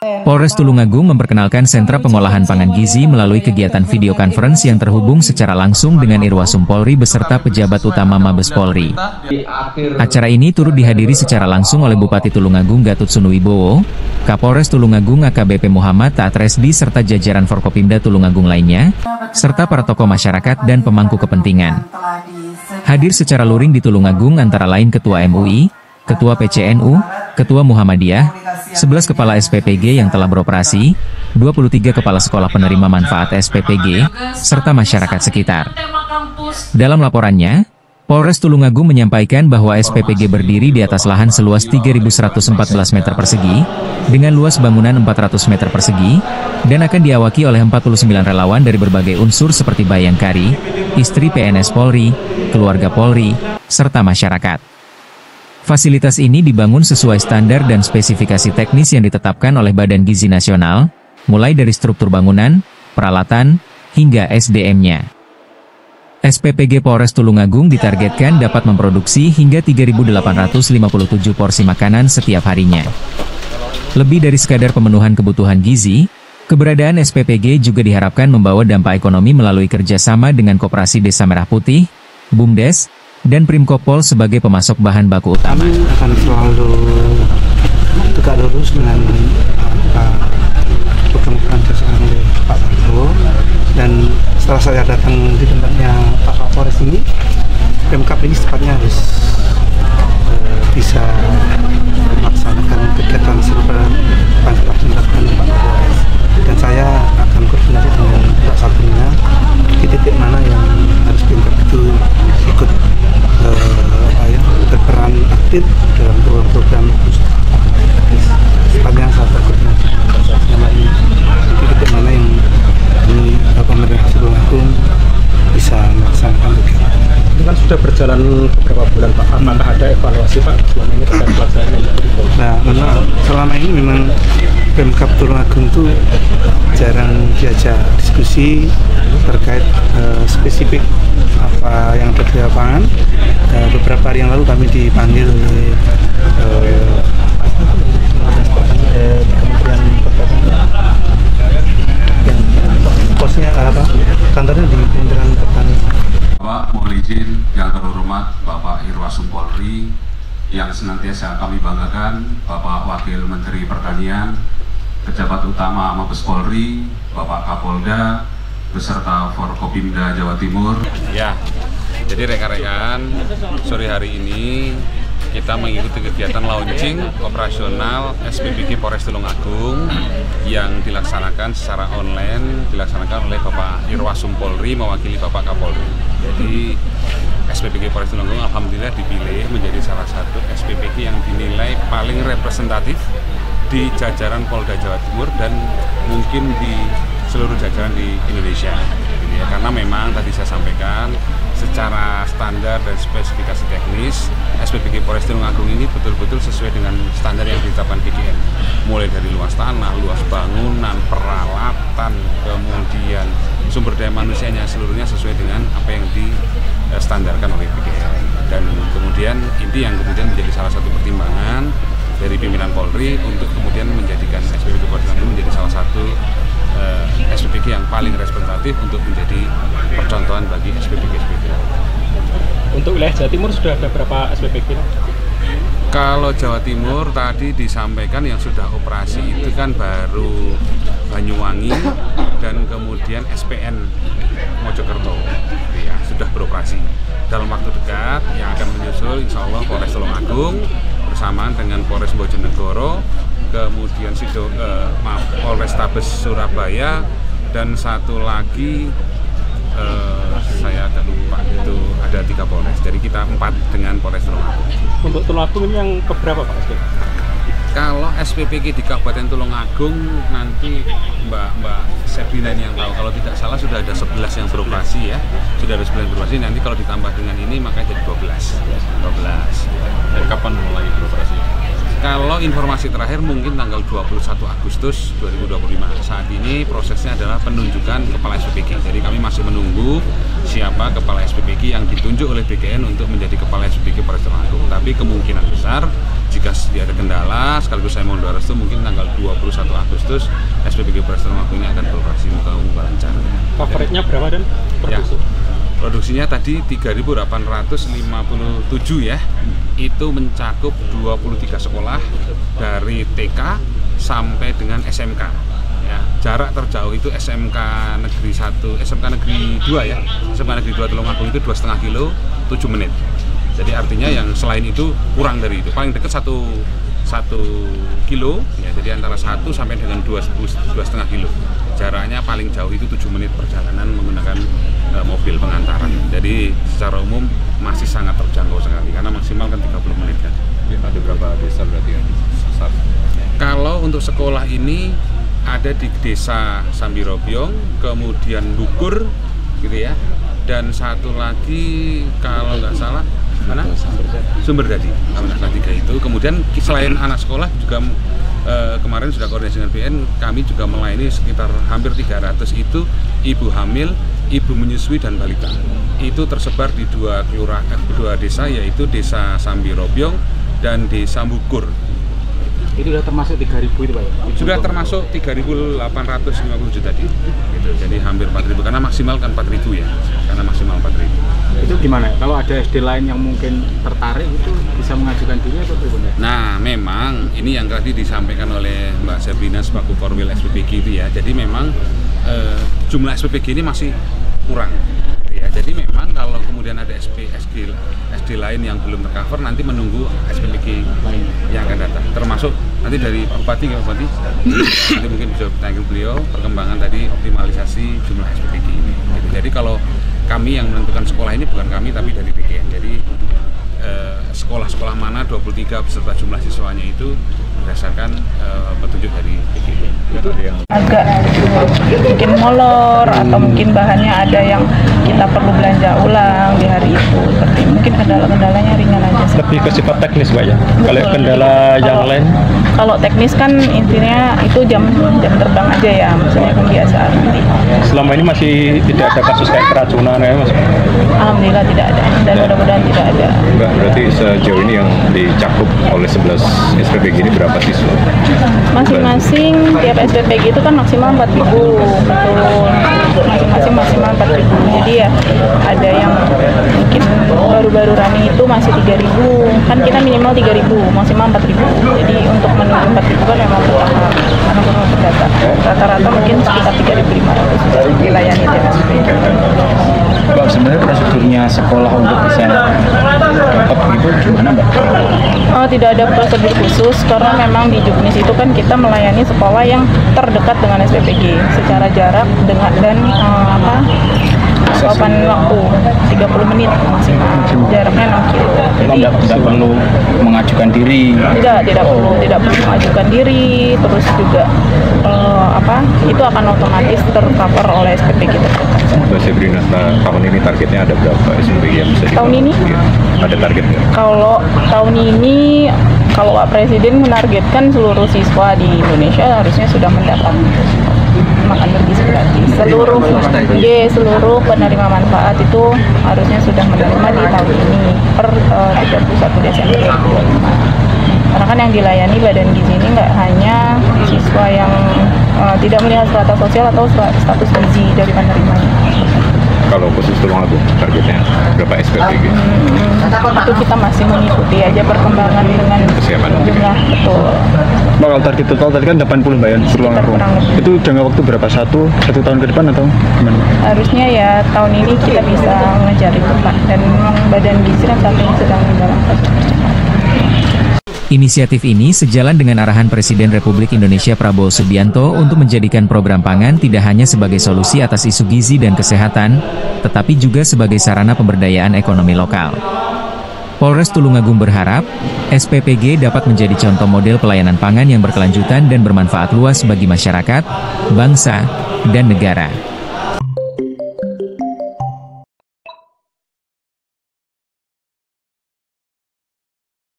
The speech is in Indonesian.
Polres Tulungagung memperkenalkan sentra pengolahan pangan gizi melalui kegiatan video conference yang terhubung secara langsung dengan Irwasum Polri beserta pejabat utama Mabes Polri. Acara ini turut dihadiri secara langsung oleh Bupati Tulungagung Gatut Sunuwibowo, Kapolres Tulungagung AKBP Muhammad Taat Resdi serta jajaran Forkopimda Tulungagung lainnya, serta para tokoh masyarakat dan pemangku kepentingan. Hadir secara luring di Tulungagung antara lain Ketua MUI, Ketua PCNU, Ketua Muhammadiyah, 11 kepala SPPG yang telah beroperasi, 23 kepala sekolah penerima manfaat SPPG, serta masyarakat sekitar. Dalam laporannya, Polres Tulungagung menyampaikan bahwa SPPG berdiri di atas lahan seluas 3.114 meter persegi, dengan luas bangunan 400 meter persegi, dan akan diawaki oleh 49 relawan dari berbagai unsur seperti Bayangkari, istri PNS Polri, keluarga Polri, serta masyarakat. Fasilitas ini dibangun sesuai standar dan spesifikasi teknis yang ditetapkan oleh Badan Gizi Nasional, mulai dari struktur bangunan, peralatan, hingga SDM-nya. SPPG Polres Tulungagung ditargetkan dapat memproduksi hingga 3.857 porsi makanan setiap harinya. Lebih dari sekadar pemenuhan kebutuhan gizi, keberadaan SPPG juga diharapkan membawa dampak ekonomi melalui kerjasama dengan Koperasi Desa Merah Putih, BUMDes, dan Primkopol sebagai pemasok bahan baku utama. Kami akan selalu tegak lurus dengan program-program dilaksanakan oleh Pak Prabowo, dan setelah saya datang di tempatnya Pak Kapolres ini, Pemkap ini secepatnya harus bisa melaksanakan kegiatan serupa yang telah dilakukan Pak Kapolres, dan saya akan koordinasi dengan Pak Sabina di titik mana yang harus Pemkap itu ikut berperan aktif dalam program-program sepanjang saat berkoordinasi selama ini. Jadi titik mana yang pemerintah Tulungagung bisa melaksanakan kegiatan. Ini kan sudah berjalan beberapa bulan Pak, apakah ada evaluasi Pak selama ini terkait pelaksanaan? Nah, selama ini memang Pemkap Tulungagung itu jarang diajak diskusi terkait spesifik apa yang ada di lapangan. Beberapa hari yang lalu kami dipanggil oleh Kementerian Pertanian yang posnya kantornya di Kementerian Pertanian. Bapak, mohon izin yang terhormat Bapak Irwasum Polri yang senantiasa kami banggakan, Bapak Wakil Menteri Pertanian, Pejabat Utama Mabes Polri, Bapak Kapolda, beserta Forkopimda Jawa Timur. Ya, jadi rekan-rekan, sore hari ini kita mengikuti kegiatan launching operasional SPPG Polres Tulungagung yang dilaksanakan secara online, dilaksanakan oleh Bapak Irwasum Polri mewakili Bapak Kapolri. Jadi SPPG Polres Tulungagung alhamdulillah dipilih menjadi salah satu SPPG yang dinilai paling representatif di jajaran Polda Jawa Timur dan mungkin di seluruh jajaran di Indonesia. Ya, karena memang tadi saya sampaikan secara standar dan spesifikasi teknis SPPG Polres Tulungagung ini betul-betul sesuai dengan standar yang ditetapkan BGN, mulai dari luas tanah, luas bangunan, peralatan, kemudian sumber daya manusianya, seluruhnya sesuai dengan apa yang distandarkan oleh BGN. Dan kemudian ini yang kemudian menjadi salah satu pertimbangan dari pimpinan Polri untuk kemudian menjadikan SPPG Polres Tulungagung menjadi salah satu SPPG yang paling representatif untuk menjadi percontohan bagi SPPG-SPPG. Untuk wilayah Jawa Timur sudah ada berapa SPPG? Kalau Jawa Timur tadi disampaikan yang sudah operasi itu kan baru Banyuwangi dan kemudian SPN Mojokerto, ya sudah beroperasi. Dalam waktu dekat yang akan menyusul insya Allah Polres Tulungagung bersamaan dengan Polres Bojonegoro, kemudian Polrestabes Surabaya, dan satu lagi saya agak lupa, itu ada 3 Polres. Jadi kita 4 dengan Polres Tulungagung. Untuk Tulungagung ini yang keberapa Pak? Kalau SPPG di Kabupaten Tulungagung nanti Mbak Sebrina yang tahu, kalau tidak salah sudah ada 11 yang beroperasi ya. Sudah ada 11 beroperasi, nanti kalau ditambah dengan ini maka jadi 12. Dan kapan mulai beroperasi? Kalau informasi terakhir mungkin tanggal 21 Agustus 2025. Saat ini prosesnya adalah penunjukan kepala SPPG. Jadi kami masih menunggu siapa kepala SPPG yang ditunjuk oleh BGN untuk menjadi kepala SPPG Polres Tulungagung. Tapi kemungkinan besar jika jika ada kendala, sekaligus saya mohon doa restu, mungkin tanggal 21 Agustus SPBG Polres Tulungagung ini akan beroperasi, muka lancar. Favoritnya berapa dan produksi? Ya, produksinya tadi 3.857 ya, itu mencakup 23 sekolah dari TK sampai dengan SMK. Ya, jarak terjauh itu SMK Negeri 1, SMK Negeri 2 ya, SMK Negeri 2 Tulungagung itu 2,5 kilo 7 menit. Jadi artinya yang selain itu kurang dari itu, paling dekat 1 kilo ya, jadi antara 1 sampai dengan 2,5 kilo. Jaraknya paling jauh itu 7 menit perjalanan menggunakan mobil pengantaran. Jadi secara umum masih sangat terjangkau sekali karena maksimal kan 30 menit kan. Ada berapa desa berarti yang sasar? Kalau untuk sekolah ini ada di desa Sambirobyong, kemudian Bukur gitu ya, dan satu lagi kalau nggak salah mana? Sumberdadi. Anak 3 itu. Kemudian selain anak sekolah juga kemarin sudah koordinasi dengan BN, kami juga melayani sekitar hampir 300 itu ibu hamil, ibu menyusui dan balita. Itu tersebar di dua desa, yaitu Desa Sambirobyong dan Desa Bukur. Itu sudah termasuk 3.000 itu Pak ya? Sudah termasuk 3.857 tadi gitu. Jadi hampir 4.000 karena maksimal kan 4.000 ya, karena maksimal 4.000. Itu gimana? Kalau ada SD lain yang mungkin tertarik itu bisa mengajukan diri atau bagaimana? Nah, memang ini yang tadi disampaikan oleh Mbak Sabrina selaku Korwil SPBG itu ya. Jadi memang jumlah SPBG ini masih kurang. Ya, jadi memang kalau kemudian ada SD lain yang belum tercover, nanti menunggu SPBG yang akan datang. Termasuk nanti dari Pak Bupati, nanti mungkin bisa bertanya beliau perkembangan tadi optimalisasi jumlah SPBG ini. Gitu. Jadi kalau kami yang menentukan sekolah ini bukan kami tapi dari BKN. Jadi sekolah-sekolah mana 23 beserta jumlah siswanya itu berdasarkan petunjuk dari BKN. Agak mungkin molor atau mungkin bahannya ada yang kita perlu belanja ulang di hari itu. Seperti mungkin kendala-kendalanya ringan aja. Lebih ke sifat teknis Pak ya? Kalau kendala yang lain? Kalau teknis kan intinya itu jam terbang aja ya, misalnya kebiasaan nanti. Selama ini masih tidak ada kasus kayak keracunan ya Mas? Alhamdulillah tidak ada, dan mudah-mudahan tidak ada. Mbak, berarti sejauh ini yang dicakup oleh 11 SPBG ini berapa siswa? Masing-masing tiap SPBG itu kan maksimal 4.000, betul. Masing-masing maksimal 4.000. Jadi ya ada yang mungkin baru-baru running itu masih 3.000. Kan kita minimal 3.000, maksimal 4.000. Jadi untuk menuju 4.000 kan memang bertahap karena belum terdata. Rata-rata mungkin sekitar 3.500 dilayani tiap SPBG. Mbak, sebenarnya prosedurnya sekolah untuk bisa dapat itu gimana Mbak? Oh, tidak ada prosedur khusus karena memang di Juknis itu kan kita melayani sekolah yang terdekat dengan SPBG secara jarak dan papan waktu 30 menit maksimal, jaraknya 6 km. Jadi tidak perlu mengajukan diri. Tidak perlu mengajukan diri, terus juga itu akan otomatis tercover oleh SPBG terdekat. Mbak Sabrina, tahun ini targetnya ada berapa SPBG yang bisa tahun ini? Ya, ada target nggak? Kalau tahun ini, kalau Pak Presiden menargetkan seluruh siswa di Indonesia harusnya sudah mendapat makan bergizi gratis. Seluruh penerima manfaat itu harusnya sudah menerima di tahun ini per 31 Desember 2025. Karena kan yang dilayani badan gizi ini nggak hanya siswa yang tidak melihat strata sosial atau status gizi dari penerimanya. Kalau khusus Tulungagung targetnya berapa SPBG? Itu kita masih mengikuti aja perkembangan dengan kesiapan jumlah, betul. Kalau target total tadi kan 80 Mbak ya, Tulungagung. Itu jangka waktu berapa? Satu tahun ke depan atau gimana? Harusnya ya tahun ini kita bisa mengejar itu Pak. Dan memang badan gizi kan saat ini sedang dalam proses percepatan. Inisiatif ini sejalan dengan arahan Presiden Republik Indonesia Prabowo Subianto untuk menjadikan program pangan tidak hanya sebagai solusi atas isu gizi dan kesehatan, tetapi juga sebagai sarana pemberdayaan ekonomi lokal. Polres Tulungagung berharap, SPPG dapat menjadi contoh model pelayanan pangan yang berkelanjutan dan bermanfaat luas bagi masyarakat, bangsa, dan negara.